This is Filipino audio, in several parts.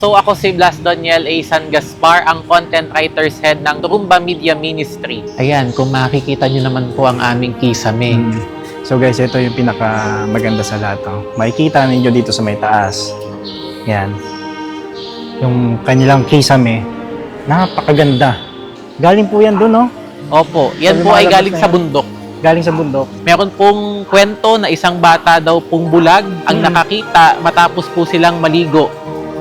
So ako si Blas Doniel A. San Gaspar, ang content writer's head ng Turumba Media Ministry. Ayan, kung makikita nyo naman po ang aming kisame. So guys, ito yung pinaka maganda sa lahat. Oh. Makikita ninyo dito sa may taas. Yan. Yung kanilang kisame, napakaganda. Galing po yan dun, no? Opo, yan So, po ay lumalabas galing na sa yan. bundok. Galing sa bundok. Meron pong kwento na isang bata daw pong bulag ang nakakita matapos po silang maligo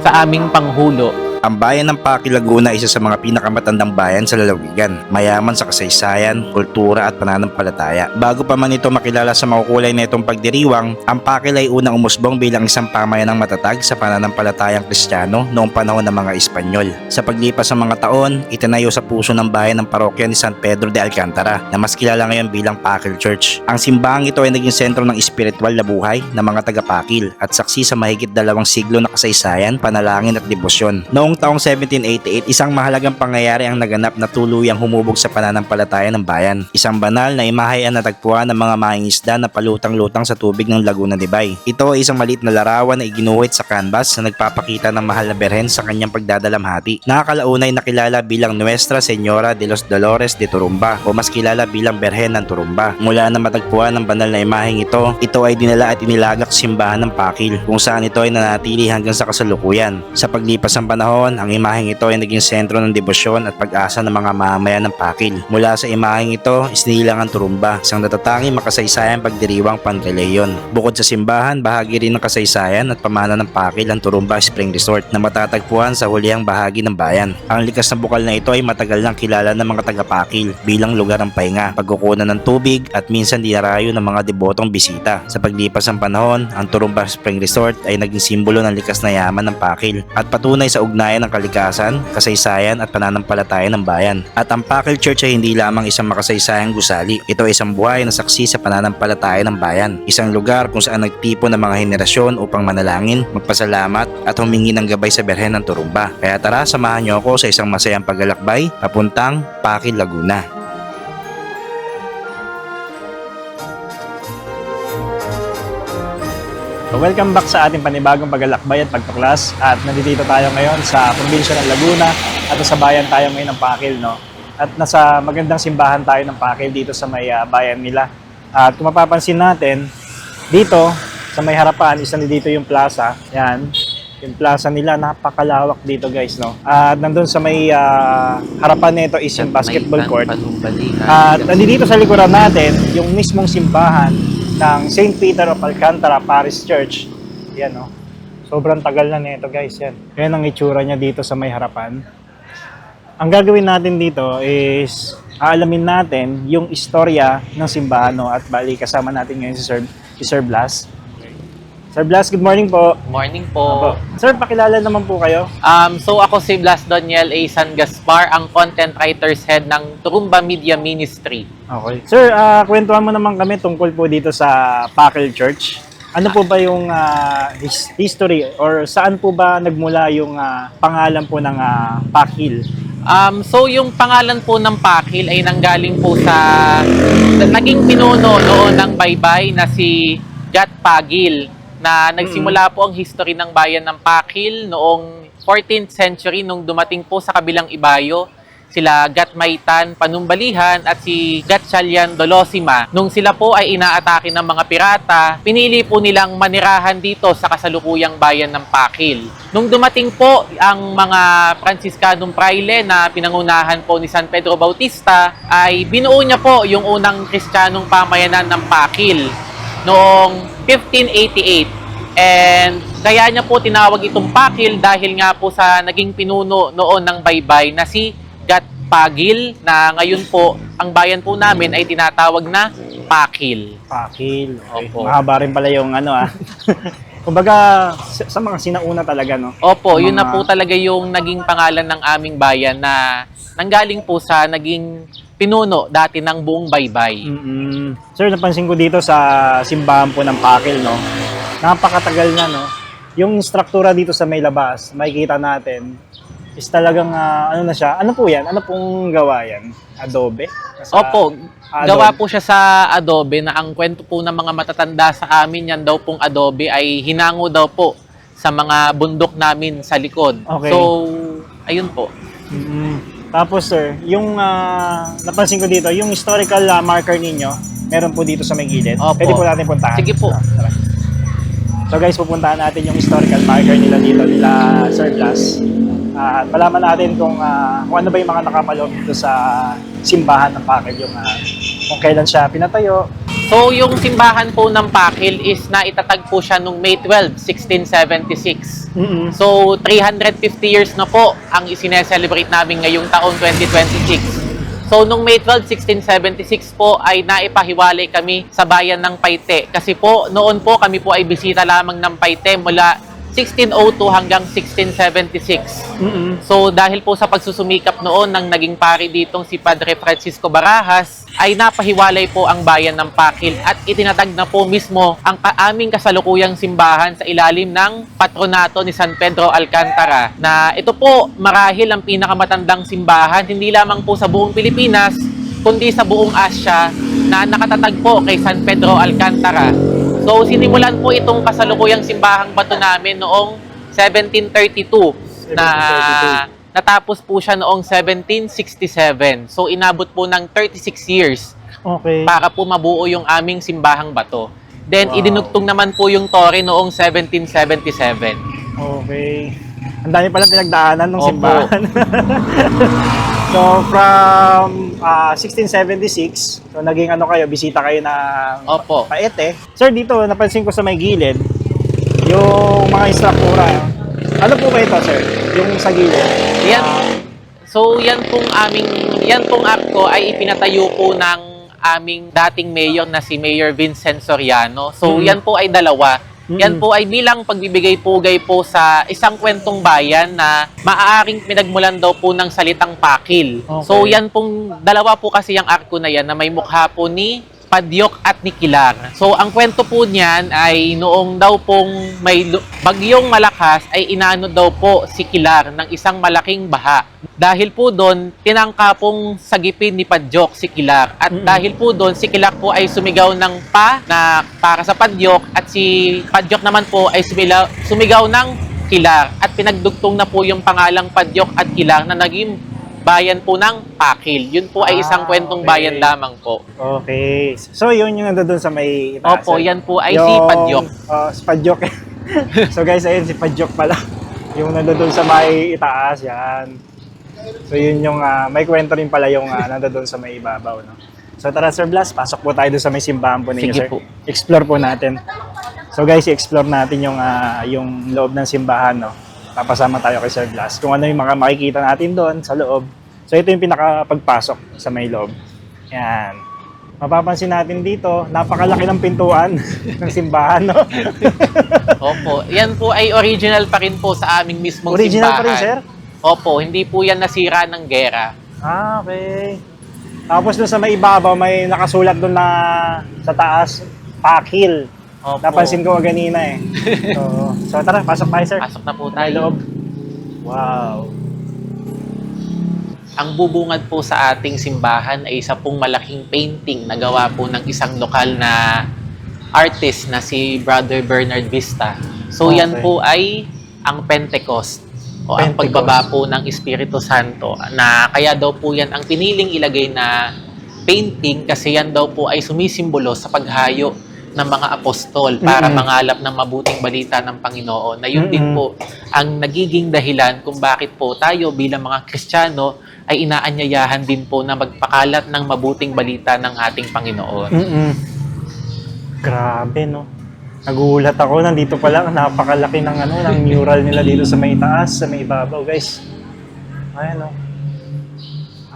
sa aming panghulo. Ang bayan ng Paki, Laguna ay isa sa mga pinakamatandang bayan sa lalawigan, mayaman sa kasaysayan, kultura at pananampalataya. Bago pa man ito makilala sa makukulay na itong pagdiriwang, ang Paki ay unang umusbong bilang isang pamayanang matatag sa pananampalatayang Kristiyano noong panahon ng mga Espanyol. Sa paglipas ng mga taon, itinayo sa puso ng bayan ng parokya ni San Pedro de Alcantara na mas kilala ngayon bilang Pakil Church. Ang simbahang ito ay naging sentro ng espiritual na buhay ng mga taga-Pakil at saksi sa mahigit 2 siglo na kasaysayan, panalangin at debosyon. Noong taong 1788, isang mahalagang pangyayari ang naganap na tuluyang humubog sa pananampalataya ng bayan. Isang banal na imahe ang natagpuan ng mga mangingisda na palutang-lutang sa tubig ng Laguna de Bay. Ito ay isang maliit na larawan na iginuhit sa canvas na nagpapakita ng mahal na berhen sa kanyang pagdadalamhati. Nakakalaunay nakilala bilang Nuestra Señora de los Dolores de Turumba o mas kilala bilang Berhen ng Turumba. Mula na matagpuan ng banal na imaheng ito ay dinala at inilagak sa simbahan ng Pakil kung saan ito ay nanatili hanggang sa kasalukuyan. Sa paglipas ng panahon, ang imaheng ito ay naging sentro ng debosyon at pag-asa ng mga mamamayan ng Pakil. Mula sa imaheng ito, isinilang ang Turumba, isang natatanging makasaysayan pagdiriwang panreliyon. Bukod sa simbahan, bahagi rin ng kasaysayan at pamana ng Pakil ang Turumba Spring Resort na matatagpuan sa hulihang bahagi ng bayan. Ang likas na bukal na ito ay matagal nang kilala ng mga taga-Pakil bilang lugar ng pahinga, pagkukunan ng tubig at minsan dinarayo ng mga debotong bisita. Sa paglipas ng panahon, ang Turumba Spring Resort ay naging simbolo ng likas na yaman ng Pakil at patunay sa ugnayan ng kalikasan, kasaysayan at pananampalataya ng bayan. At ang Pakil Church ay hindi lamang isang makasaysayang gusali. Ito ay isang buhay na saksi sa pananampalataya ng bayan. Isang lugar kung saan nagtipon ng mga henerasyon upang manalangin, magpasalamat at humingi ng gabay sa Berhen ng Turumba. Kaya tara, samahan niyo ako sa isang masayang paglalakbay papuntang Pakil, Laguna. So welcome back sa ating panibagong paglalakbay at pagtuklas. At nandito tayo ngayon sa probinsya ng Laguna at sa bayan tayo ngayon ng Pakil, no? At nasa magandang simbahan tayo ng Pakil dito sa may bayan nila. At kung mapapansin natin, dito sa may harapan, isa dito yung plaza. Yan, yung plaza nila, napakalawak dito guys, no? At nandun sa may harapan nito is yung basketball court. At nandito sa likuran natin, yung mismong simbahan ng St. Peter of Alcantara Parish Church. Yan, no? Sobrang tagal na nito guys, yan. Yan ang itsura niya dito sa may harapan. Ang gagawin natin dito is aalamin natin yung istorya ng simbahan, no? At bali kasama natin ngayon si Sir Blas. Sir Blas, good morning po. Morning po. Sir, pakilala naman po kayo. So ako si Blas Doniel A. San Gaspar, ang content writer's head ng Turumba Media Ministry. Okay. Sir, kwentuhan mo naman kami tungkol po dito sa Pakil Church. Ano po ba yung history or saan po ba nagmula yung pangalan po ng Pakil? So yung pangalan po ng Pakil ay nanggaling po sa naging pinuno noon ng baybay na si Gat Pagil, na nagsimula po ang history ng bayan ng Pakil noong 14th century nung dumating po sa kabilang ibayo sila Gat Maitan Panumbalihan at si Gat Chalian Dolosima. Nung sila po ay inaatake ng mga pirata, pinili po nilang manirahan dito sa kasalukuyang bayan ng Pakil. Nung dumating po ang mga Franciscanong Praile na pinangunahan po ni San Pedro Bautista, ay binuo niya po yung unang Kristiyanong pamayanan ng Pakil noong 1588. And kaya niya po tinawag itong Pakil dahil nga po sa naging pinuno noon ng baybay na si Gat Pagil, na ngayon po ang bayan po namin ay tinatawag na Pakil. Pakil. Okay. Opo. Mahaba rin pala yung kumbaga sa mga sinauna talaga, no? Opo, yun na po talaga yung naging pangalan ng aming bayan na nanggaling po sa naging pinuno dati ng buong baybay. Sir, napansin ko dito sa simbahan po ng Pakil, no? Napakatagal na, no? Yung struktura dito sa may labas, makikita natin, is talagang ano na siya. Ano po yan? Ano pong gawa yan? Adobe? Opo, Adobe. gawa po siya sa adobe na ang kwento po ng mga matatanda sa amin, yan daw pong adobe ay hinango daw po sa mga bundok namin sa likod. Okay. So, ayun po. Tapos sir, yung napansin ko dito, yung historical marker ninyo, meron po dito sa may gilid. Opo. Pwede po natin puntahan. Sige po. Tara. So guys, pupuntahan natin yung historical marker nila dito, nila Sir Blas. At malaman natin kung ano ba yung mga nakapaloob dito sa simbahan ng Pakil, yung kung kailan siya pinatayo. So, yung simbahan po ng Pakil is naitatag po siya noong May 12, 1676. So, 350 years na po ang isineselebrate namin ngayong taong 2026. So, nung May 12, 1676 po ay naipahiwalay kami sa bayan ng Paite. Kasi po, noon po kami po ay bisita lamang ng Paite mula 1602 hanggang 1676. So, dahil po sa pagsusumikap noon ng naging pari ditong si Padre Francisco Barajas, ay napahiwalay po ang bayan ng Pakil at itinatag na po mismo ang aming kasalukuyang simbahan sa ilalim ng patronato ni San Pedro Alcantara, na ito po marahil ang pinakamatandang simbahan hindi lamang po sa buong Pilipinas kundi sa buong Asya na nakatatag po kay San Pedro Alcantara. So sinimulan po itong kasalukuyang simbahang bato namin noong 1732 na natapos po siya noong 1767. So inabot po ng 36 years Okay. para po mabuo yung aming simbahang bato. Then idinugtong naman po yung tore noong 1777. Okay. Ang dami pala pinagdaanan ng Opo. simbahan. So from 1676, so naging kayo, bisita kayo ng Opo. Paete. Sir, dito napansin ko sa may gilid, yung mga instruktura. Ano po ba ito, sir? Yung sa gilid? Yan. So yan pong arko ay ipinatayo po ng aming dating mayor na si Mayor Vincent Soriano. So yan po ay dalawa. Yan po ay bilang pagbibigay-pugay po sa isang kwentong bayan na maaaring pinagmulan daw po ng salitang Pakil. Okay. So yan pong dalawa po kasi yung arko na yan na may mukha po ni Padyok at ni Kilar. So ang kwento po niyan ay noong daw pong may bagyong malakas ay inaano daw po si Kilar ng isang malaking baha. Dahil po doon, tinangka pong sagipin ni Padyok si Kilar. At dahil po doon, si Kilar po ay sumigaw ng pa na para sa Padyok at si Padyok naman po ay sumigaw ng Kilar. At pinagdugtong na po yung pangalang Padyok at Kilar na naging bayan po ng Pakil. Yun po ay isang kwentong bayan lamang po. Okay. So yun yung nandun sa may itaas. Opo, yan po ay si Padyok. Si Padyok. So guys, ayun si Padyok pala. Yung nandun sa may itaas, yan. So yun yung may kwento rin pala yung nandun sa may ibabaw, no? So tara Sir Blas, pasok po tayo doon sa may simbahan po ninyo, Sige sir. po. Explore po natin. So guys, i-explore natin yung loob ng simbahan, no? Papasama tayo kay Sir Blas. Kung ano yung mga makikita natin doon sa loob. So ito yung pinakapagpasok sa may loob. Yan. Mapapansin natin dito, napakalaki ng pintuan ng simbahan, no? Opo, yan po ay original pa rin po sa aming mismong Original simbahan. pa rin, sir? Opo, hindi po yan nasira ng gera. Okay. Tapos doon sa may ibabaw, may nakasulat doon na sa taas, Pakil. Opo. Napansin ko ganina eh. So tara, pasok tayo, sir. Pasok na po May tayo. loob. Wow. Ang bubungad po sa ating simbahan ay isa pong malaking painting na gawa po ng isang lokal na artist na si Brother Bernard Vista. So Okay. yan po ay ang Pentecost o ang Pentecost. pagbaba po ng Espiritu Santo, na kaya daw po yan ang piniling ilagay na painting kasi yan daw po ay sumisimbolo sa paghayo ng mga apostol para mangalap ng mabuting balita ng Panginoon, na yun din po ang nagiging dahilan kung bakit po tayo bilang mga Kristiyano ay inaanyayahan din po na magpakalat ng mabuting balita ng ating Panginoon. Grabe, no? Nagulat ako, nandito pa lang, napakalaki ng mural nila dito sa may taas, sa may ibabaw, guys. Ayan, no?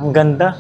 Ang ganda.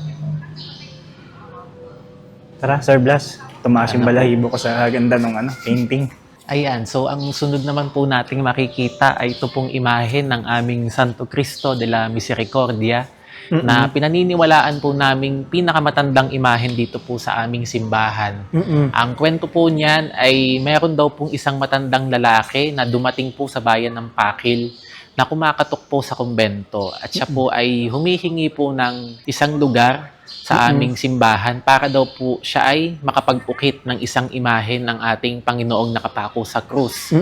Tara, Sir Blas, tumaas yung balahibo ko sa ganda ng painting. Ayan, so ang sunod naman po nating makikita ay ito pong imahe ng aming Santo Cristo de la Misericordia, na pinaniniwalaan po naming pinakamatandang imahen dito po sa aming simbahan. Ang kwento po niyan ay meron daw pong isang matandang lalaki na dumating po sa bayan ng Pakil na kumakatok po sa kumbento at siya po ay humihingi po ng isang lugar sa aming simbahan para daw po siya ay makapag-ukit ng isang imahe ng ating Panginoong nakapako sa krus.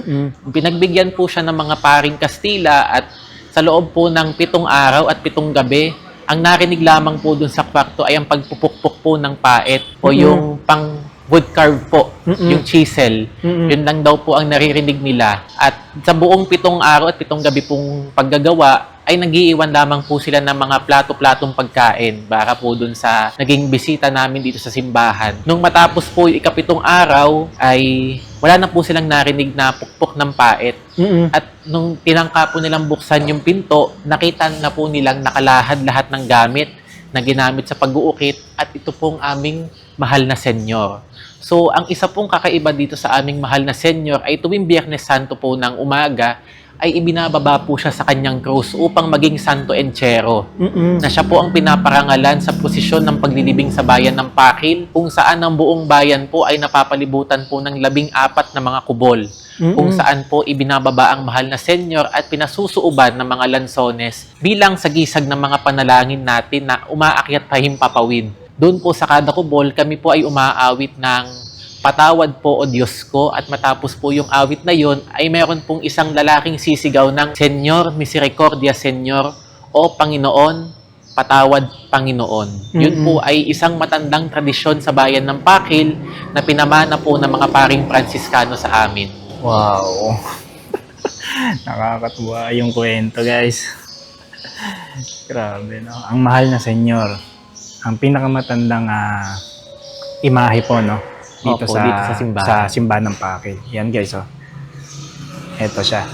Pinagbigyan po siya ng mga paring Kastila at sa loob po ng 7 araw at 7 gabi, ang narinig lamang po dun sa kwarto ay ang pagpupukpok po ng paet o yung pang wood carve po, yung chisel. Yun lang daw po ang naririnig nila. At sa buong 7 araw at 7 gabi pong paggagawa, ay nagiiwan lamang po sila ng mga plato-platong pagkain para po dun sa naging bisita namin dito sa simbahan. Nung matapos po yung ika-7 araw, ay wala na po silang narinig na pukpok ng paet. At nung tinangka po nilang buksan yung pinto, nakita na po nilang nakalahad lahat ng gamit na ginamit sa pag-uukit at ito pong aming mahal na senyor. So, ang isa pong kakaiba dito sa aming mahal na senyor ay tuwing Biyernes Santo po ng umaga ay ibinababa po siya sa kanyang krus upang maging Santo Enchero. Na siya po ang pinaparangalan sa posisyon ng paglilibing sa bayan ng Pakil kung saan ang buong bayan po ay napapalibutan po ng 14 na mga kubol. Kung saan po ibinababa ang mahal na senyor at pinasusuuban ng mga lansones bilang sagisag ng mga panalangin natin na umaakyat pa himpapawid. Doon po sa kada kubol, kami po ay umaawit ng patawad po o Diyos ko at matapos po yung awit na yon ay meron pong isang lalaking sisigaw ng Senyor, Misericordia Senyor o Panginoon, Patawad Panginoon. Yun po ay isang matandang tradisyon sa bayan ng Pakil na pinamana po ng mga paring Fransiskano sa amin. Wow. Nakakatuwa yung kwento, guys. Grabe, no? Ang mahal na senyor. Ang pinakamatandang imahe po, no? Dito, Opo, sa, dito sa simbahan. Sa simbahan ng Pakil. Yan, guys, oh. Ito siya.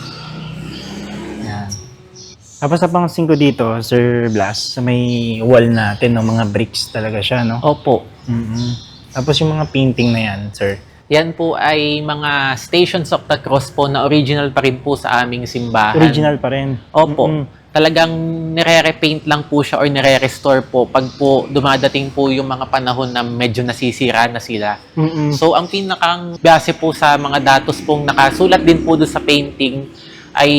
Yan. Tapos sa pang-5 dito, Sir Blas, sa may wall natin, no? Mga bricks talaga siya, no? Opo. Tapos yung mga painting na yan, sir. Yan po ay mga Stations of the Cross po na original pa rin po sa aming simbahan. Original pa rin. Opo. Talagang nire-repaint lang po siya or nire-restore po pag po dumadating po yung mga panahon na medyo nasisira na sila. So, ang pinakang base po sa mga datos pong nakasulat din po doon sa painting ay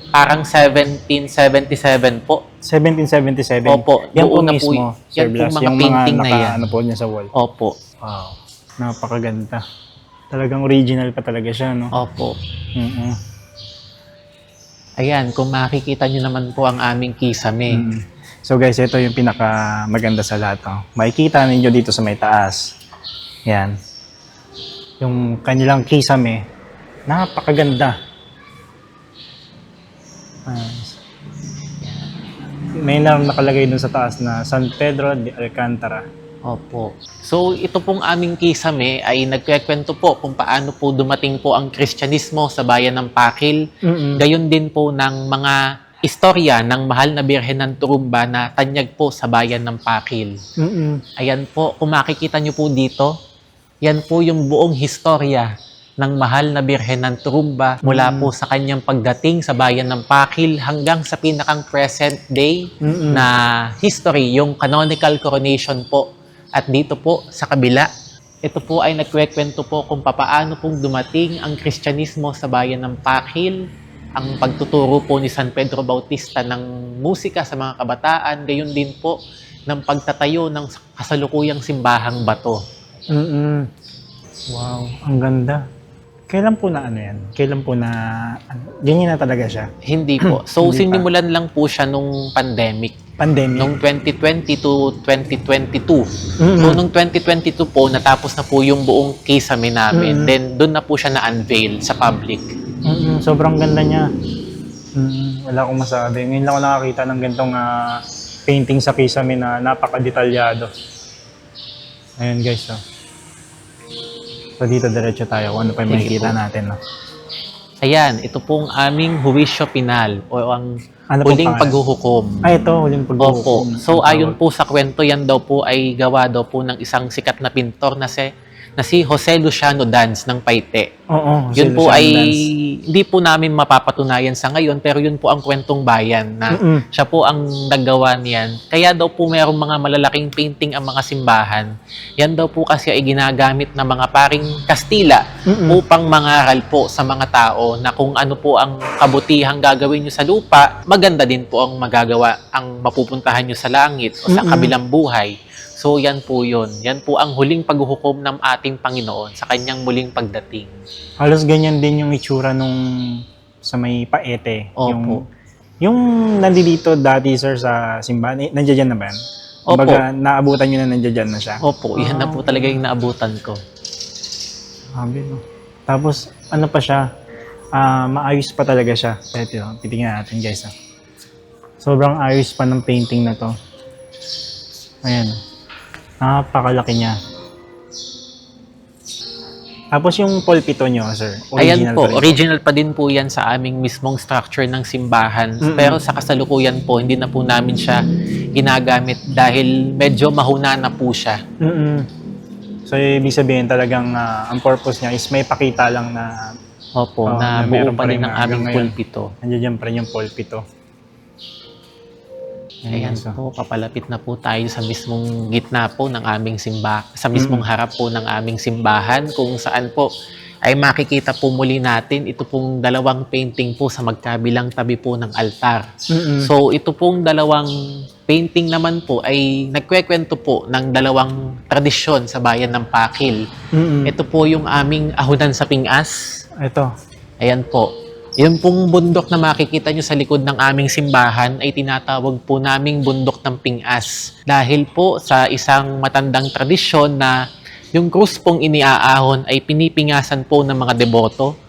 parang 1777 po. 1777. Opo. Yan po Doon na mismo, po, Sir yan po Blas. mga Yung painting na naka, yan. ano po niya sa wall. Opo. Wow. Napakaganda. Talagang original pa talaga siya, no? Opo. Mm-mm. Ayan, kung makikita nyo naman po ang aming kisame. So guys, ito yung pinaka maganda sa lahat. Oh. Makikita ninyo dito sa may taas. Yan. Yung kanilang kisame, napakaganda. May nakalagay dun sa taas na San Pedro de Alcantara. Opo. So, ito pong aming kisame ay nagkwekwento po kung paano po dumating po ang Kristyanismo sa bayan ng Pakil. Gayon din po ng mga istorya ng mahal na Birhen ng Turumba na tanyag po sa bayan ng Pakil. Ayan po, kung makikita nyo po dito, yan po yung buong historya ng mahal na Birhen ng Turumba mula po sa kanyang pagdating sa bayan ng Pakil hanggang sa pinakang present day na history, yung canonical coronation po. At dito po sa kabila, ito po ay nagkwekwento po kung papaano pong dumating ang Kristyanismo sa bayan ng Pakil, ang pagtuturo po ni San Pedro Bautista ng musika sa mga kabataan, gayon din po ng pagtatayo ng kasalukuyang simbahang bato. Wow, ang ganda. Kailan po na ano yan? Kailan po na, ganyan na talaga siya? Hindi po. So, Hindi pa. sinimulan lang po siya nung pandemic. Pandemic? Nung 2020 to 2022. So, nung 2022 po, natapos na po yung buong kisame namin. Then, doon na po siya na-unveil sa public. Sobrang ganda niya. Wala akong masabi. Ngayon lang ako nakakita ng gantong painting sa kisame na napaka-detalyado. Ayun guys, oh. So dito diretso tayo kung ano pa yung Sige makikita po. natin. No? Ayan, ito pong aming huwisyo pinal o ang Ano pong huling pangalan? paghuhukom. Ito, huling pagbubukom. Opo. So, ayon po sa kwento, yan daw po ay gawa daw po ng isang sikat na pintor na na si Jose Luciano Dans ng Paite. Oo. Yun po ay hindi po namin mapapatunayan sa ngayon, pero yun po ang kwentong bayan na siya po ang naggawa niyan. Kaya daw po mayroong mga malalaking painting ang mga simbahan. Yan daw po kasi ay ginagamit ng mga paring Kastila upang mangaral po sa mga tao na kung ano po ang kabutihang gagawin nyo sa lupa, maganda din po ang magagawa, ang mapupuntahan nyo sa langit o sa kabilang buhay. So yan po yun. Yan po ang huling paghuhukom ng ating Panginoon sa kanyang muling pagdating. Halos ganyan din yung itsura nung sa may Paete. Opo. Yung nandito dati, sir, sa simbahan, nandiyan dyan na ba yan? Opo. Kumbaga, naabutan nyo na nandiyan dyan na siya. Opo, yan na po talaga yung naabutan ko. Sabi, no? Tapos, ano pa siya? Maayos pa talaga siya. Ito, titingnan natin, guys. Sobrang ayos pa ng painting na to. Ayan. Napakalaki niya. Tapos yung pulpito nyo, sir. Ayan po, pa rin original pa din po yan sa aming mismong structure ng simbahan. Pero sa kasalukuyan po, hindi na po namin siya ginagamit dahil medyo mahuna na po siya. So, ibig sabihin talagang ang purpose niya is may pakita lang na Opo, na buo meron pa rin rin ang aming hanggang ngayon. pulpito. nandiyan pa rin yung pulpito. Ayan so. po, papalapit na po tayo sa mismong gitna po ng aming sa mismong harap po ng aming simbahan kung saan po ay makikita po muli natin ito pong dalawang painting po sa magkabilang tabi po ng altar. So ito pong dalawang painting naman po ay nagkwekwento po ng dalawang tradisyon sa bayan ng Pakil. Ito po yung aming ahunan sa Pingas. Ito. Ayan po. Yung pong bundok na makikita nyo sa likod ng aming simbahan ay tinatawag po naming bundok ng Pingas. Dahil po sa isang matandang tradisyon na yung krus pong iniaahon ay pinipingasan po ng mga deboto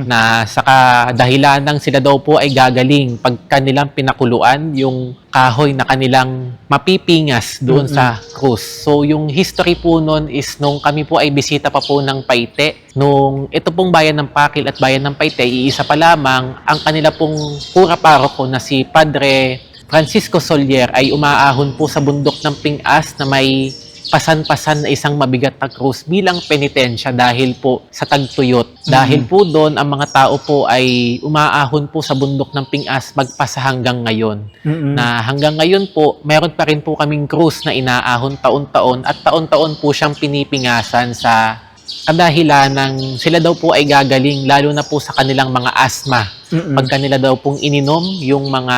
na sa kadahilanang sila daw po ay gagaling pag kanilang pinakuluan yung kahoy na kanilang mapipingas doon sa krus. So yung history po nun is nung kami po ay bisita pa po ng Paite, nung ito pong bayan ng Pakil at bayan ng Paite, iisa pa lamang, ang kanila pong pura paroko na si Padre Francisco Solier ay umaahon po sa bundok ng Pingas na may pasan-pasan na isang mabigat na krus bilang penitensya dahil po sa tagtuyot. Dahil po doon, ang mga tao po ay umaahon po sa bundok ng Pingas magpasa hanggang ngayon. Na hanggang ngayon po, meron pa rin po kaming krus na inaahon taon-taon at taon-taon po siyang pinipingasan sa kadahilan ng sila daw po ay gagaling lalo na po sa kanilang mga asthma. Pag kanila daw pong ininom yung mga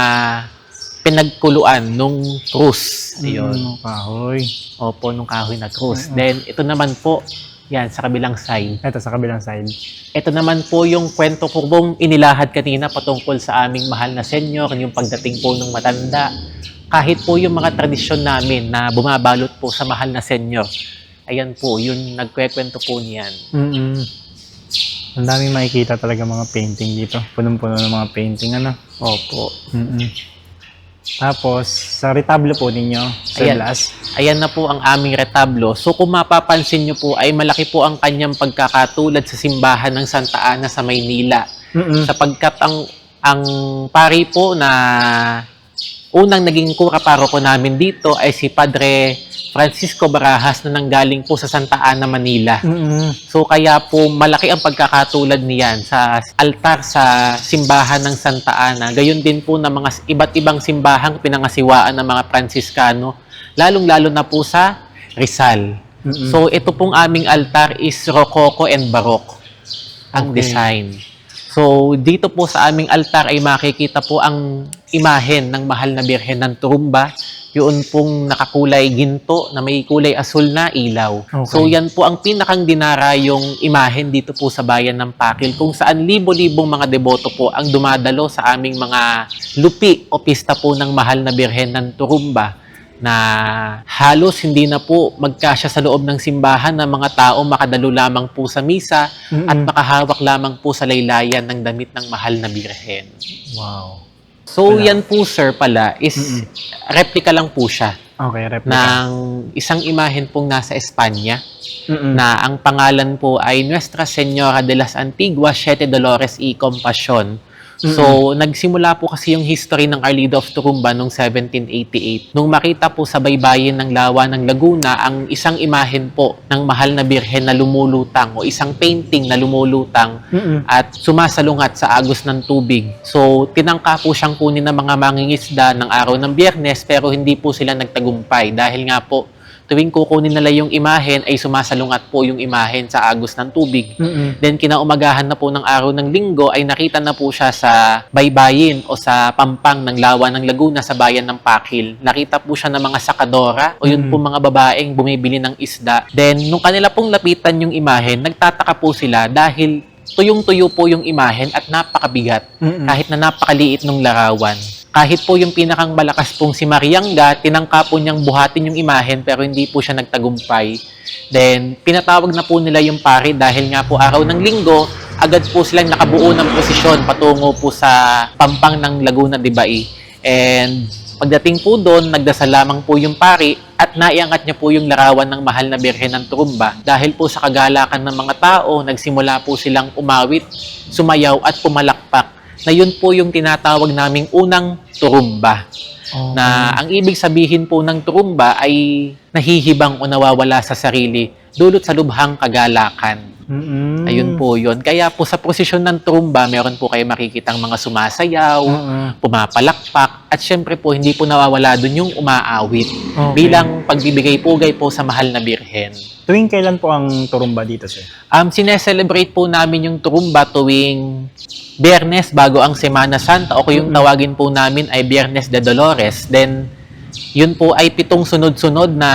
pinagkuluan nung krus. Ayun. Kahoy. Opo, nung kahoy na krus. Then, ito naman po, yan, sa kabilang side. Ito, sa kabilang side. Ito naman po yung kwento ko pong inilahad kanina patungkol sa aming mahal na senyor, yung pagdating po ng matanda. Kahit po yung mga tradisyon namin na bumabalot po sa mahal na senyor. Ayan po, yun nagkwekwento po niyan. Ang daming makikita talaga mga painting dito. Punong-puno ng mga painting, ano? Opo. Tapos, sa retablo po ninyo, Sir Ayan. Blas. Ayan na po ang aming retablo. So kung mapapansin nyo po ay malaki po ang kanyang pagkakatulad sa simbahan ng Santa Ana sa Maynila. Sapagkat ang pari po na unang naging kura paroko namin dito ay si Padre Francisco Barajas na nanggaling po sa Santa Ana, Manila. So kaya po malaki ang pagkakatulad niyan sa altar sa simbahan ng Santa Ana. Gayon din po ng mga iba't ibang simbahang pinangasiwaan ng mga Pransiskano, lalong-lalo na po sa Rizal. So ito pong aming altar is Rococo and Baroque ang design. So dito po sa aming altar ay makikita po ang imahen ng mahal na Birhen ng Turumba. Yun pong nakakulay ginto na may kulay asul na ilaw. So yan po ang pinakang dinarayong imahen dito po sa bayan ng Pakil kung saan libo-libong mga deboto po ang dumadalo sa aming mga lupi o pista po ng mahal na Birhen ng Turumba na halos hindi na po magkasya sa loob ng simbahan na mga tao makadalo lamang po sa misa at makahawak lamang po sa laylayan ng damit ng mahal na Birhen. Wow. So, yan po, sir, pala, is replica lang po siya Okay, replica. ng isang imahen pong nasa Espanya na ang pangalan po ay Nuestra Señora de las Antiguas Siete Dolores y Compasión. So, nagsimula po kasi yung history ng Our Lady of Turumba noong 1788. Nung makita po sa baybayin ng Lawa ng Laguna ang isang imahen po ng mahal na birhen na lumulutang o isang painting na lumulutang at sumasalungat sa agos ng tubig. So, tinangka po siyang kunin ng mga mangingisda ng araw ng Biyernes pero hindi po sila nagtagumpay dahil nga po tuwing kukunin nila yung imahen ay sumasalungat po yung imahen sa agos ng tubig. Then kinaumagahan na po ng araw ng Linggo ay nakita na po siya sa baybayin o sa pampang ng Lawa ng Laguna sa bayan ng Pakil. Nakita po siya ng mga sakadora o yun po mga babaeng bumibili ng isda. Then nung kanila pong lapitan yung imahen, nagtataka po sila dahil tuyong-tuyo po yung imahen at napakabigat kahit na napakaliit ng larawan. Kahit po yung pinakang malakas pong si Marianga, tinangka po niyang buhatin yung imahen pero hindi po siya nagtagumpay. Then, pinatawag na po nila yung pari dahil nga po araw ng Linggo, agad po silang nakabuo ng posisyon patungo po sa pampang ng Laguna de Bai. And pagdating po doon, nagdasal lamang po yung pari at naiangat niya po yung larawan ng mahal na Birhen ng Turumba. Dahil po sa kagalakan ng mga tao, nagsimula po silang umawit, sumayaw at pumalakpak na yun po yung tinatawag naming unang turumba. Na ang ibig sabihin po ng turumba ay nahihibang o nawawala sa sarili dulot sa lubhang kagalakan. Ayun po yun. Kaya po sa prosesyon ng turumba, meron po kayo makikitang mga sumasayaw, pumapalakpak, at syempre po hindi po nawawala dun yung umaawit bilang pagbibigay-pugay po sa mahal na Birhen. Tuwing kailan po ang turumba dito, sir? Sineselebrate po namin yung turumba tuwing Biyernes bago ang Semana Santa o kung yung tawagin po namin ay Biyernes de Dolores. Then, yun po ay 7 sunod-sunod na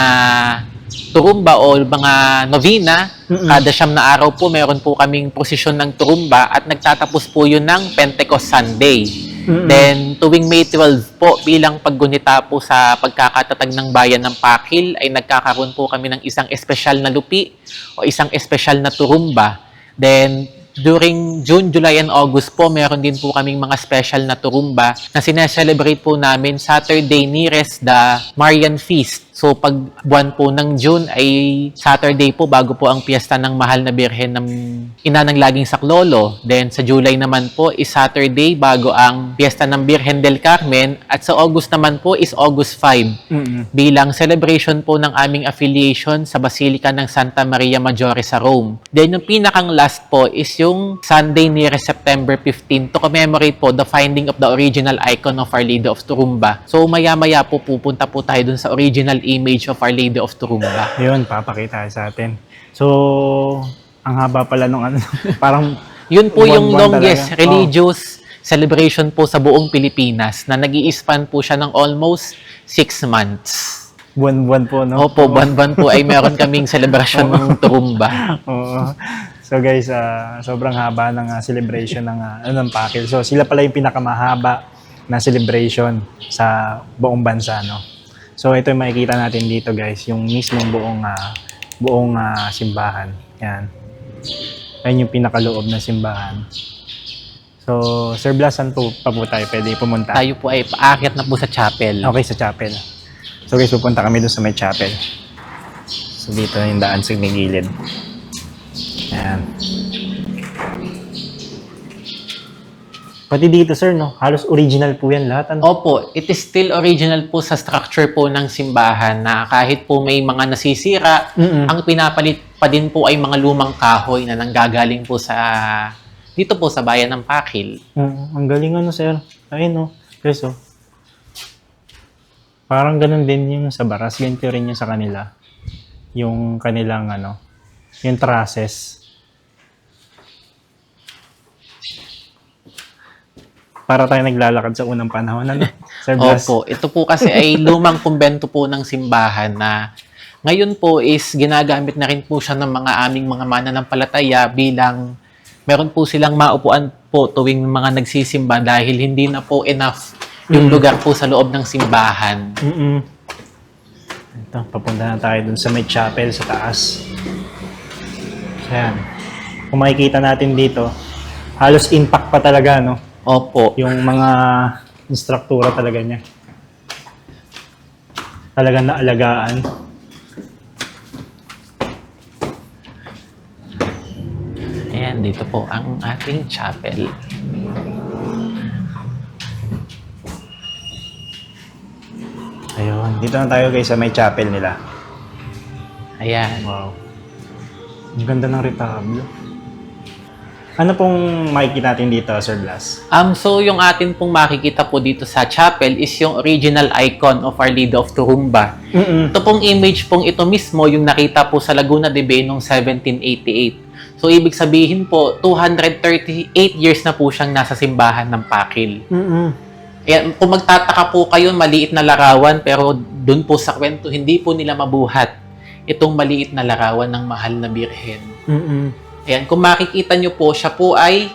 turumba o mga novena. Kada 9 na araw po, meron po kaming prosesyon ng turumba at nagtatapos po yun ng Pentecost Sunday. Then, tuwing May 12 po, bilang paggunita po sa pagkakatatag ng bayan ng Pakil, ay nagkakaroon po kami ng isang espesyal na lupi o isang espesyal na turumba. Then, during June, July, and August po, meron din po kaming mga special na turumba na sineselebrate po namin Saturday nearest the Marian Feast. So, pag buwan po ng June ay Saturday po bago po ang piyesta ng mahal na Birhen ng Ina ng Laging Saklolo. Then, sa July naman po is Saturday bago ang piyesta ng Birhen del Carmen. At sa August naman po is August 5 bilang celebration po ng aming affiliation sa Basilica ng Santa Maria Maggiore sa Rome. Then, yung pinakang last po is yung Sunday near September 15 to commemorate po the finding of the original icon of Our Lady of Turumba. So, maya-maya po pupunta po tayo dun sa original image of Our Lady of Turumba. Yun, papakita sa atin. So, ang haba pala nung ano, parang yun po yung buwan-buwan longest talaga. religious celebration po sa buong Pilipinas na nag-i-span po siya ng almost 6 months. Buwan-buwan po, no? Opo, buwan-buwan po ay meron kaming celebration ng Turumba. Oo. So guys, sobrang haba ng celebration ng Pakil. So sila pala yung pinakamahaba na celebration sa buong bansa, no? So ito yung makikita natin dito, guys, yung mismong buong simbahan. Yan. Ayun yung pinakaloob ng simbahan. So, Sir Blas, saan po pa po tayo pwede pumunta? Tayo po ay paakyat na po sa chapel. Okay, sa chapel. So guys, pupunta kami dun sa may chapel. So dito yung daan sa may gilid. Ayan. Pati dito, sir, no? Halos original po yan lahat. Ano? Opo, it is still original po sa structure po ng simbahan na kahit po may mga nasisira, ang pinapalit pa din po ay mga lumang kahoy na nanggagaling po sa dito po sa bayan ng Pakil. Ang galing ano, sir. Ayun, no? Guys, oh. Parang ganun din yung sa Baras. Ganito rin yung sa kanila. Yung kanilang, yung trusses. Para tayo naglalakad sa unang panahon. Ano? Sir Blas? Opo, ito po kasi ay lumang kumbento po ng simbahan na ngayon po is ginagamit na rin po siya ng mga aming mga mananampalataya bilang meron po silang maupuan po tuwing mga nagsisimba dahil hindi na po enough yung lugar po sa loob ng simbahan. Ito, papunta na tayo dun sa may chapel sa taas. Ayan. Kung makikita natin dito, halos impact pa talaga, no? Opo. Yung mga instruktura talaga niya. Talagang naalagaan. Ayan, dito po ang ating chapel. Yun, dito na tayo guys sa may chapel nila. Ayan. Wow. Ang ganda ng retablo. Ano pong makikita natin dito, Sir Blas? So yung atin pong makikita po dito sa chapel is yung original icon of Our Lady of Turumba. Ito pong image pong ito mismo yung nakita po sa Laguna de Bay noong 1788. So ibig sabihin po, 238 years na po siyang nasa simbahan ng Pakil. Ayan, kung magtataka po kayo, maliit na larawan, pero dun po sa kwento, hindi po nila mabuhat itong maliit na larawan ng mahal na birhen. Ayan, kung makikita nyo po, siya po ay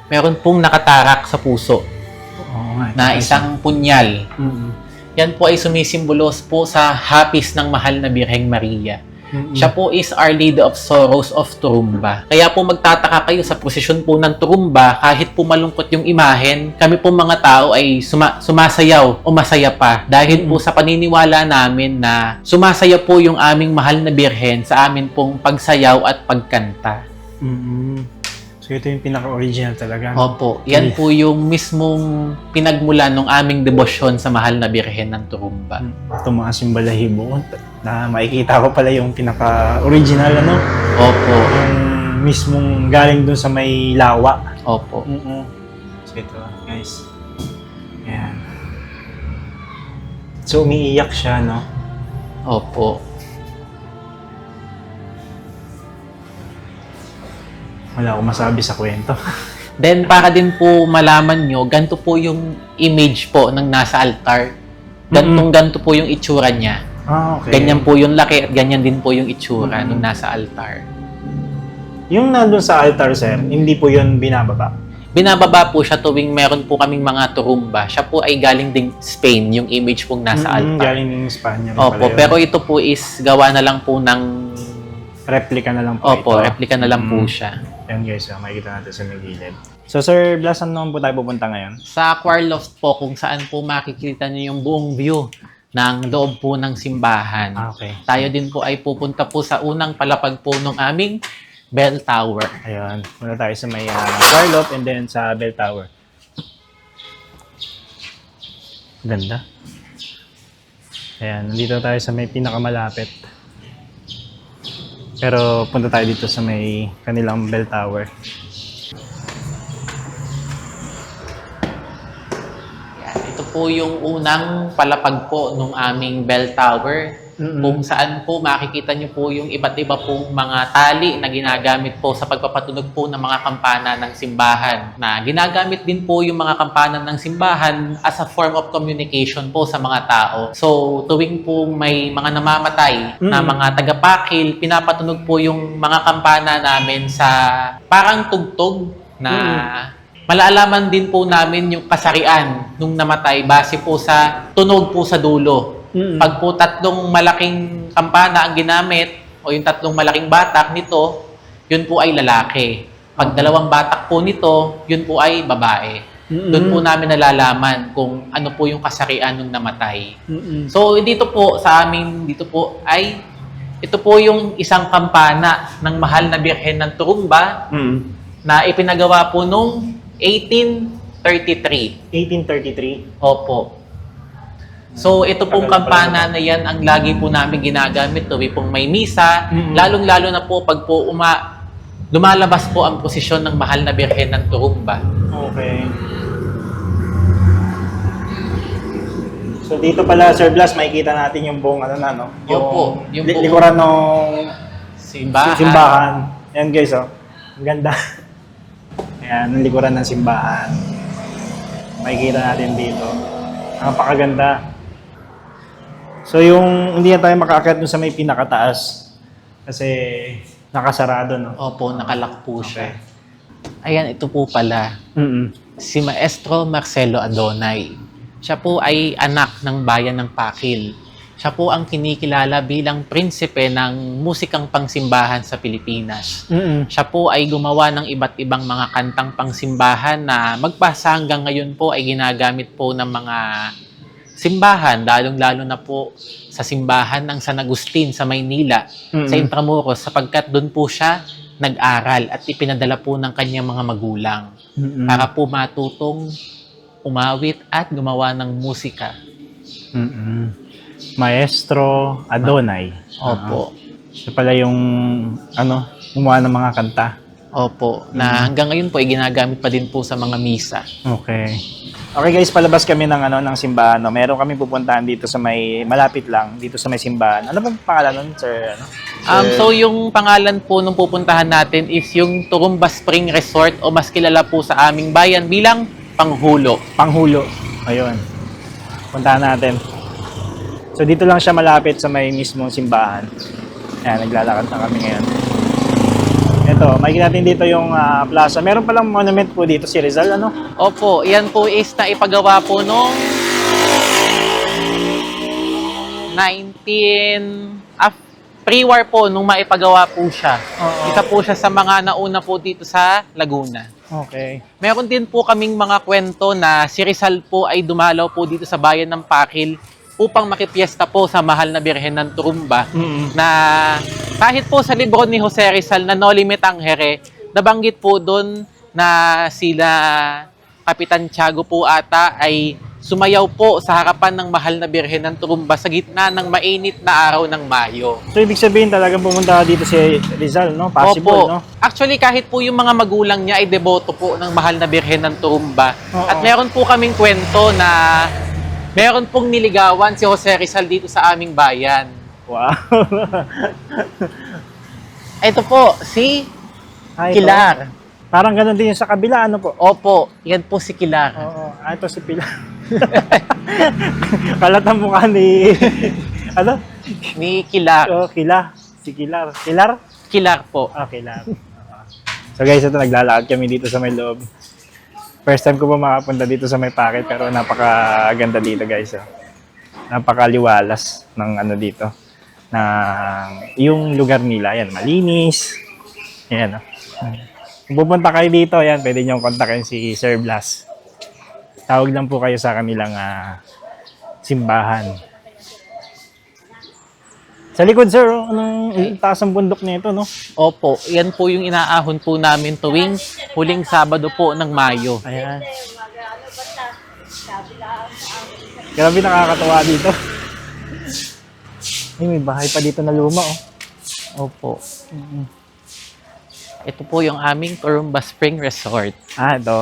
meron pong nakatarak sa puso na isang punyal. Yan po ay sumisimbolos po sa hapis ng mahal na Birheng Maria. Siya po is Our Lady of Sorrows of Turumba. Kaya po magtataka kayo sa prosesyon po ng Turumba, kahit po malungkot yung imahen, kami po mga tao ay sumasayaw o masaya pa. Dahil po sa paniniwala namin na sumasaya po yung aming mahal na Birhen sa amin pong pagsayaw at pagkanta. So ito yung pinaka-original talaga. Opo, yan po yung mismong pinagmulan ng aming debosyon sa mahal na Birhen ng Turumba. Tumaas yung balahibo. Na makikita ko pala yung pinaka-original, ano? Opo. Yung mismong galing dun sa may lawa. Opo. So ito, guys. Ayan. So umiiyak siya, no? Opo. Wala akong masabi sa kwento. Then, para din po malaman nyo, ganito po yung image po ng nasa altar. Ganto po yung itsura niya. Okay. Ganyan po yung laki at ganyan din po yung itsura nung nasa altar. Yung nandun sa altar, sir, hindi po yun binababa? Binababa po siya tuwing meron po kaming mga turumba. Siya po ay galing din Spain, yung image pong nasa altar. Galing ng Espanya rin Opo, pala yun. pero ito po is gawa na lang po ng... Replica na lang po Opo, ito. replica na lang po siya. Ayan guys, makikita natin sa may gilid. So Sir Blas, saan naman po tayo pupunta ngayon? Sa choir loft po, kung saan po makikita niyo yung buong view ng loob po ng simbahan. Okay. Tayo din po ay pupunta po sa unang palapag po ng aming bell tower. Ayun, muna tayo sa may choir loft and then sa bell tower. Ganda. Ayan, nandito tayo sa may pinakamalapit. Pero punta tayo dito sa may kanilang bell tower. Yan, ito po yung unang palapag po ng aming bell tower. Kung saan po makikita niyo po yung iba't iba pong mga tali na ginagamit po sa pagpapatunog po ng mga kampana ng simbahan. Na ginagamit din po yung mga kampana ng simbahan as a form of communication po sa mga tao. So tuwing po may mga namamatay na mga tagapakil, pinapatunog po yung mga kampana namin sa parang tugtog na malalaman din po namin yung kasarian nung namatay base po sa tunog po sa dulo. Pag po tatlong malaking kampana ang ginamit o yung tatlong malaking batak nito, yun po ay lalaki. Pag dalawang batak po nito, yun po ay babae. Doon po namin nalalaman kung ano po yung kasarian nung namatay. So dito po sa amin, dito po ay ito po yung isang kampana ng mahal na Birhen ng Turumba na ipinagawa po nung 1833. 1833. Opo. So, ito pong kampana na yan ang lagi po namin ginagamit tuwing pong may misa, lalong-lalo na po pag po lumalabas po ang posisyon ng mahal na Birhen ng Turumba. Okay. So dito pala, Sir Blas, makikita natin yung buong ano na, no? Opo, yung buong likuran ng simbahan. Ayan guys, oh. Ang ganda. Ayan, ang likuran ng simbahan. Makikita natin dito. Napakaganda. So yung hindi na tayo makaakyat dun sa may pinakataas kasi nakasarado, no? Opo, nakalak po siya. Ayan, ito po pala. Si Maestro Marcelo Adonay. Siya po ay anak ng bayan ng Pakil. Siya po ang kinikilala bilang prinsipe ng musikang pangsimbahan sa Pilipinas. Siya po ay gumawa ng iba't ibang mga kantang pangsimbahan na magpasa hanggang ngayon po ay ginagamit po ng mga simbahan, lalong-lalo na po sa simbahan ng San Agustin sa Maynila, sa Intramuros, sapagkat doon po siya nag-aral at ipinadala po ng kanyang mga magulang para po matutong umawit at gumawa ng musika. Maestro Adonai. Opo. Siya pala yung, gumawa ng mga kanta. Opo. Na hanggang ngayon po, ay ginagamit pa din po sa mga misa. Okay. Okay guys, palabas kami ng simbahan. No? Meron kami pupuntahan dito sa malapit lang, dito sa may simbahan. Ano bang pangalan nun, sir? So yung pangalan po nung pupuntahan natin is yung Turumba Spring Resort o mas kilala po sa aming bayan bilang Panghulo. Panghulo. Ayun. Puntahan natin. So dito lang siya malapit sa may mismong simbahan. Ayan, naglalakad na kami ngayon. Ito, makikita natin dito yung plaza. Meron palang monument po dito si Rizal, ano? Opo, yan po is na ipagawa po noong 19... pre-war po nung maipagawa po siya. Oo. Isa po siya sa mga nauna po dito sa Laguna. Okay. Meron din po kaming mga kwento na si Rizal po ay dumalaw po dito sa bayan ng Pakil upang makipiesta po sa mahal na Birhen ng Turumba. Na kahit po sa libro ni Jose Rizal na No Limit ang Here, nabanggit po doon na sila Kapitan Tiago po ata ay sumayaw po sa harapan ng mahal na Birhen ng Turumba sa gitna ng mainit na araw ng Mayo. So ibig sabihin talagang pumunta dito si Rizal, no? Possible, Opo. no? Actually, kahit po yung mga magulang niya ay deboto po ng mahal na Birhen ng Turumba. Oo. At meron po kaming kwento na meron pong niligawan si Jose Rizal dito sa aming bayan. Wow. Ito po, si Ito. Kilar. Parang ganun din yung sa kabila, ano po? Opo, yan po si Kilar. Oo. Ito si Pilar. Kalat ang mukha ni... ano? Ni Kilar. Oh, Kila. Si Kilar. Kilar? Kilar po. Ah, Kilar. So guys, ito naglalakad kami dito sa may loob. First time ko pa makapunta dito sa may Pakil pero napakaganda dito guys. Oh. Napakaliwalas ng ano dito. Ng yung lugar nila. Yan, malinis. Yan. Oh. Kung pupunta kayo dito, yan, pwede nyo kontakin si Sir Blas. Tawag lang po kayo sa kanilang simbahan. Sa likod, sir, anong taas ang bundok nito, no? Opo, yan po yung inaahon po namin tuwing huling Sabado po ng Mayo. Ayan. Grabe nakakatawa dito. Ay, may bahay pa dito na luma, oh. Opo. Ito po yung aming Turumba Spring Resort. Ah, ito.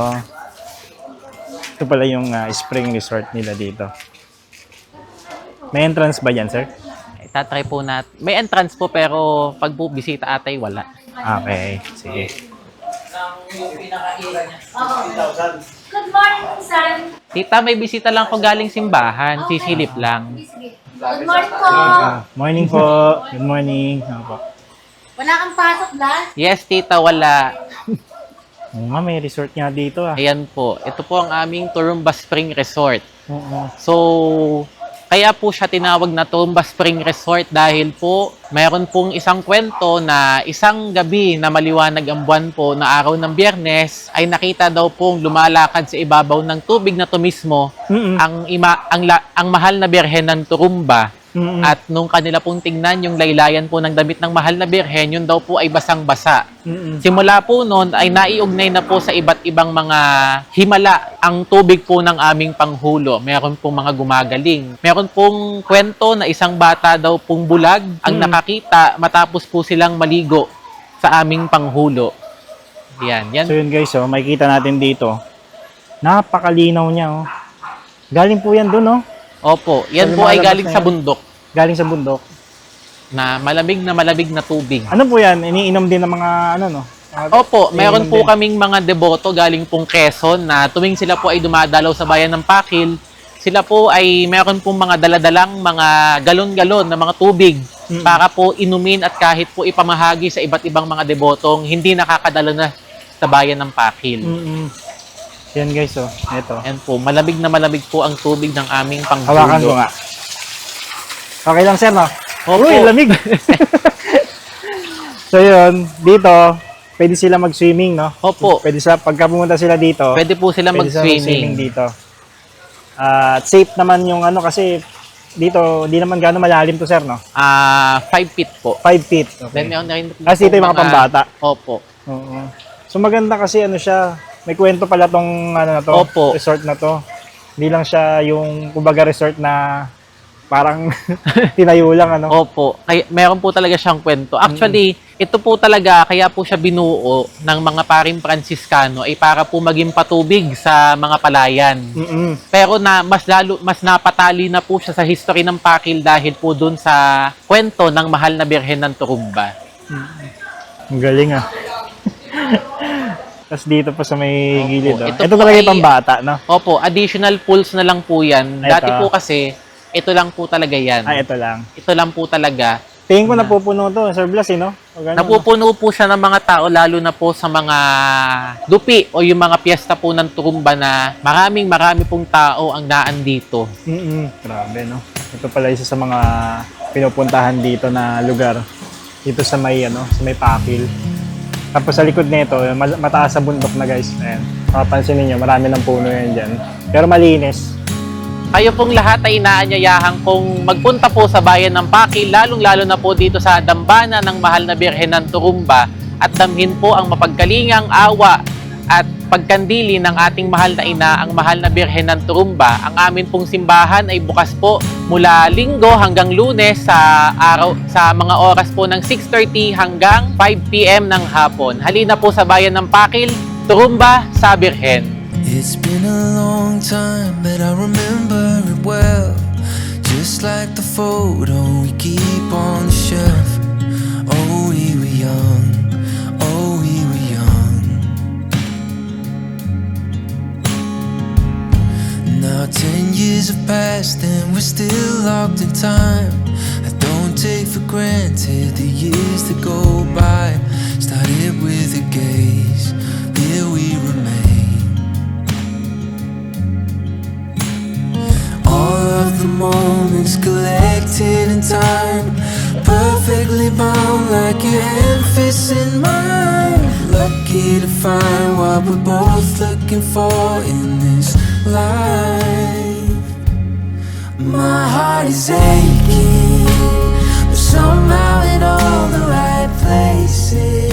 Ito pala yung spring resort nila dito. May entrance ba yan, sir? Itatry po natin. May entrance po pero pag po bisita atay wala. Okay, sige. Good morning, San. Tita, may bisita lang ko galing simbahan. Sisilip lang. Good morning po. Morning po. Good morning. Opo. Wala kang pasok, Blas? Yes, tita, wala. Oo nga, may resort nga dito ah. Ayan po. Ito po ang aming Turumba Spring Resort. Oo. So, kaya po siya tinawag na Turumba Spring Resort dahil po mayroon pong isang kwento na isang gabi na maliwanag ang buwan po na araw ng Biyernes ay nakita daw pong lumalakad sa ibabaw ng tubig na to mismo ang mahal na Birhen ng Turumba. At nung kanila pong tingnan yung laylayan po ng damit ng mahal na Birhen, yun daw po ay basang-basa. Simula po noon ay naiugnay na po sa iba't ibang mga himala ang tubig po ng aming Panghulo. Meron pong mga gumagaling. Meron pong kwento na isang bata daw pong bulag ang nakakita matapos po silang maligo sa aming Panghulo. Yan. So yun guys, oh, makikita natin dito. Napakalinaw niya, oh. Galing po yan dun, oh. Opo, yan So, po ay lumalabas galing na sa yan. bundok Galing sa bundok. na malamig na tubig. Ano po yan? Iniinom din ng mga, ano, no? Opo, meron Iniinom po din. kaming mga deboto galing pong Quezon na tuwing sila po ay dumadalaw sa bayan ng Pakil, sila po ay meron pong mga daladalang mga galon-galon na mga tubig para po inumin at kahit po ipamahagi sa iba't ibang mga debotong hindi nakakadalo na sa bayan ng Pakil. Yan guys, oh. Ito. Yan po, malamig na malamig po ang tubig ng aming Hawakan ko Panghulo. nga. Okay lang, sir, no? Opo. Uy, lamig. So yun, dito, pwede sila mag-swimming, no? Opo, Pwede sila, pagka pumunta sila dito, pwede po sila pwede sila mag-swimming. dito. At safe naman yung ano, kasi dito, di naman gano'ng malalim to, sir, no? 5 feet po. 5 feet. Then, Okay. meron na rin po Kasi ito yung mga pambata. Opo. Oo. So maganda kasi ano siya, may kwento pala tong ano na to, Opo. resort na to. Hindi lang siya yung kumbaga resort na parang tinayo lang, ano? Opo, kaya meron po talaga siyang kwento. Actually, ito po talaga, kaya po siya binuo ng mga paring Franciscano ay para po maging patubig sa mga palayan. Mm-mm. Pero mas napatali na po siya sa history ng Pakil dahil po dun sa kwento ng mahal na Birhen ng Turumba. Ang galing, ah. Tapos dito pa sa may gilid, oh. Ito Ito po talaga ay- yung pambata, no? Opo, additional pools na lang po yan. Ito. Dati po kasi, ito lang po talaga yan. Ay, ito lang. Ito lang po talaga. Tingin ko napupuno to, Sir Blas, no? O ganun, Napupuno po siya ng mga tao, lalo na po sa mga dupi o yung mga piyesta po ng Turumba na marami pong tao ang naan dito. Grabe, no? Ito pala isa sa mga pinupuntahan dito na lugar. Dito sa may, sa may Pakil. Tapos sa likod nito, mataas sa bundok na, guys. Ayan. Makapansin ninyo, marami ng puno yan dyan. Pero malinis. Kayo pong lahat ay inaanyayahan kung magpunta po sa bayan ng Pakil, lalong-lalo na po dito sa dambana ng mahal na Birhen ng Turumba at damhin po ang mapagkalingang awa at pagkandili ng ating mahal na ina, ang mahal na Birhen ng Turumba. Ang amin pong simbahan ay bukas po mula Linggo hanggang Lunes sa mga oras po ng 6:30 hanggang 5 p.m. ng hapon. Halina po sa bayan ng Pakil, Turumba sa Birhen. It's been a long time, but I remember it well. Just like the photo we keep on the shelf. Oh, we were young. Oh, we were young. Now 10 years have passed and we're still locked in time. I don't take for granted the years that go by. Started with a gaze, here we remain. All of the moments collected in time, perfectly bound like your hand fits in mine. Lucky to find what we're both looking for in this life. My heart is aching, but somehow in all the right places.